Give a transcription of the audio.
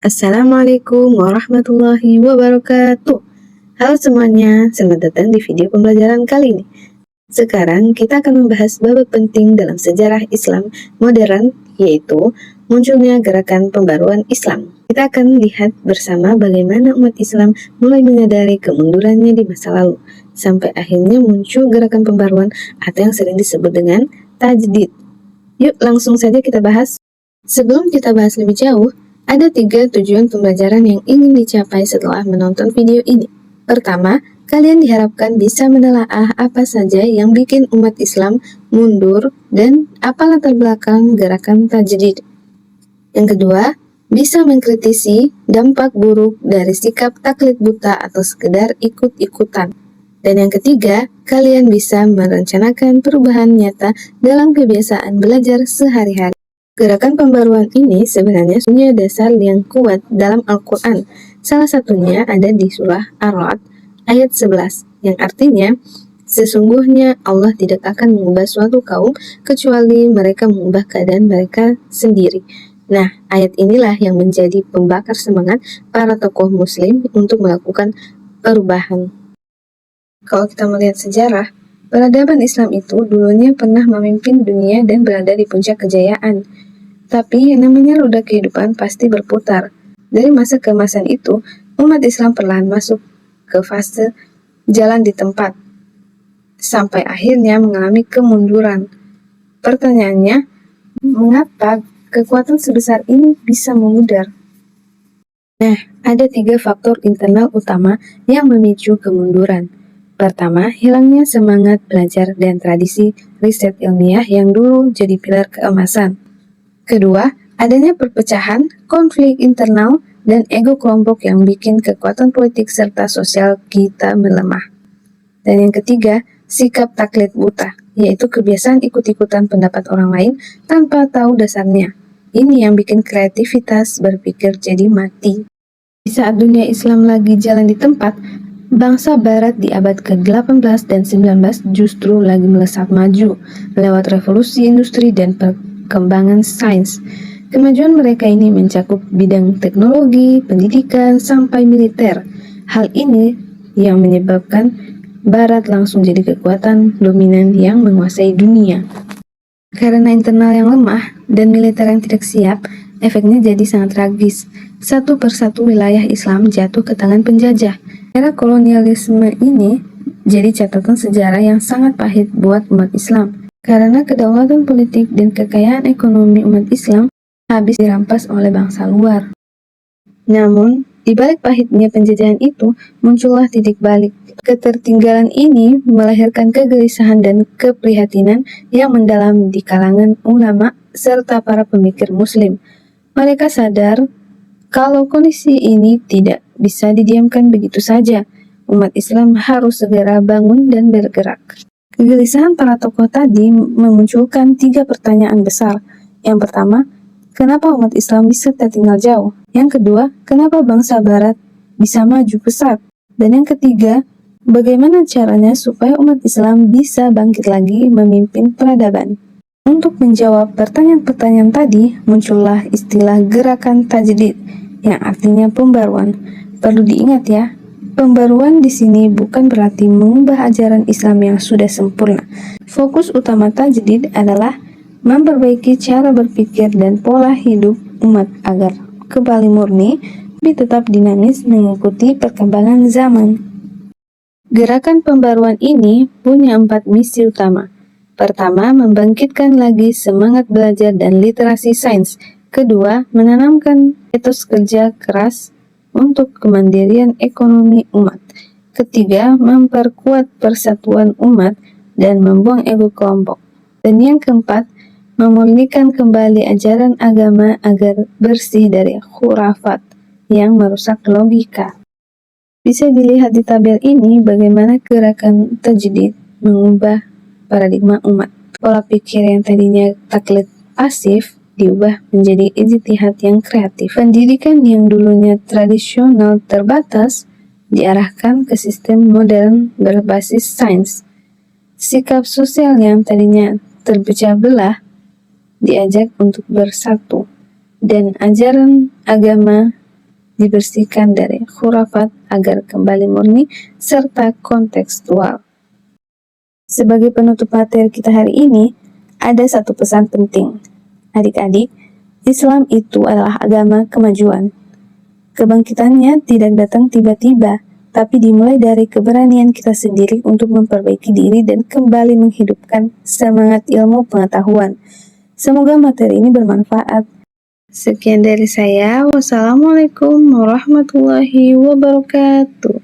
Assalamualaikum warahmatullahi wabarakatuh. Halo semuanya, selamat datang di video pembelajaran kali ini. Sekarang kita akan membahas bab penting dalam sejarah Islam modern, yaitu munculnya gerakan pembaruan Islam. Kita akan lihat bersama bagaimana umat Islam mulai menyadari kemundurannya di masa lalu, sampai akhirnya muncul gerakan pembaruan atau yang sering disebut dengan tajdid. Yuk langsung saja kita bahas. Sebelum kita bahas lebih jauh, ada 3 tujuan pembelajaran yang ingin dicapai setelah menonton video ini. Pertama, kalian diharapkan bisa menelaah apa saja yang bikin umat Islam mundur dan apa latar belakang gerakan tajdid. Yang kedua, bisa mengkritisi dampak buruk dari sikap taklid buta atau sekedar ikut-ikutan. Dan yang ketiga, kalian bisa merencanakan perubahan nyata dalam kebiasaan belajar sehari-hari. Gerakan pembaruan ini sebenarnya punya dasar yang kuat dalam Al-Quran. Salah satunya ada di surah Ar-Ra'd ayat 11, yang artinya, sesungguhnya Allah tidak akan mengubah suatu kaum kecuali mereka mengubah keadaan mereka sendiri. Nah, ayat inilah yang menjadi pembakar semangat para tokoh muslim untuk melakukan perubahan. Kalau kita melihat sejarah, peradaban Islam itu dulunya pernah memimpin dunia dan berada di puncak kejayaan. Tapi yang namanya roda kehidupan pasti berputar. Dari masa ke masa itu, umat Islam perlahan masuk ke fase jalan di tempat, sampai akhirnya mengalami kemunduran. Pertanyaannya, mengapa kekuatan sebesar ini bisa memudar? Nah, ada 3 faktor internal utama yang memicu kemunduran. Pertama, hilangnya semangat belajar dan tradisi riset ilmiah yang dulu jadi pilar keemasan. Kedua, adanya perpecahan, konflik internal, dan ego kelompok yang bikin kekuatan politik serta sosial kita melemah. Dan yang ketiga, sikap taklid buta, yaitu kebiasaan ikut-ikutan pendapat orang lain tanpa tahu dasarnya. Ini yang bikin kreativitas berpikir jadi mati. Di saat dunia Islam lagi jalan di tempat, bangsa Barat di abad ke-18 dan 19 justru lagi melesat maju lewat revolusi industri dan perkembangan sains. Kemajuan mereka ini mencakup bidang teknologi, pendidikan, sampai militer. Hal ini yang menyebabkan Barat langsung jadi kekuatan dominan yang menguasai dunia. Karena internal yang lemah dan militer yang tidak siap, efeknya jadi sangat tragis. Satu persatu wilayah Islam jatuh ke tangan penjajah. Era kolonialisme ini jadi catatan sejarah yang sangat pahit buat umat Islam. Karena kedaulatan politik dan kekayaan ekonomi umat Islam habis dirampas oleh bangsa luar. Namun, di balik pahitnya penjajahan itu, muncullah titik balik. Ketertinggalan ini melahirkan kegelisahan dan keprihatinan yang mendalam di kalangan ulama serta para pemikir muslim. Mereka sadar kalau kondisi ini tidak bisa didiamkan begitu saja. Umat Islam harus segera bangun dan bergerak. Kegelisahan para tokoh tadi memunculkan 3 pertanyaan besar. Yang pertama, kenapa umat Islam bisa tertinggal jauh? Yang kedua, kenapa bangsa Barat bisa maju pesat? Dan yang ketiga, bagaimana caranya supaya umat Islam bisa bangkit lagi memimpin peradaban? Untuk menjawab pertanyaan-pertanyaan tadi, muncullah istilah gerakan tajdid, yang artinya pembaruan. Perlu diingat ya, pembaruan di sini bukan berarti mengubah ajaran Islam yang sudah sempurna. Fokus utama tajdid adalah memperbaiki cara berpikir dan pola hidup umat agar kembali murni, tapi tetap dinamis mengikuti perkembangan zaman. Gerakan pembaruan ini punya 4 misi utama. Pertama, membangkitkan lagi semangat belajar dan literasi sains. Kedua, menanamkan etos kerja keras untuk kemandirian ekonomi umat. Ketiga, memperkuat persatuan umat dan membuang ego kelompok. Dan yang keempat, memurnikan kembali ajaran agama agar bersih dari khurafat yang merusak logika. Bisa dilihat di tabel ini bagaimana gerakan tajdid mengubah paradigma umat. Pola pikir yang tadinya taklid pasif diubah menjadi ijtihad yang kreatif. Pendidikan yang dulunya tradisional terbatas diarahkan ke sistem modern berbasis sains. Sikap sosial yang tadinya terpecah belah diajak untuk bersatu, dan ajaran agama dibersihkan dari khurafat agar kembali murni serta kontekstual. Sebagai penutup materi kita hari ini, ada satu pesan penting. Adik-adik, Islam itu adalah agama kemajuan. Kebangkitannya tidak datang tiba-tiba, tapi dimulai dari keberanian kita sendiri untuk memperbaiki diri dan kembali menghidupkan semangat ilmu pengetahuan. Semoga materi ini bermanfaat. Sekian dari saya. Wassalamualaikum warahmatullahi wabarakatuh.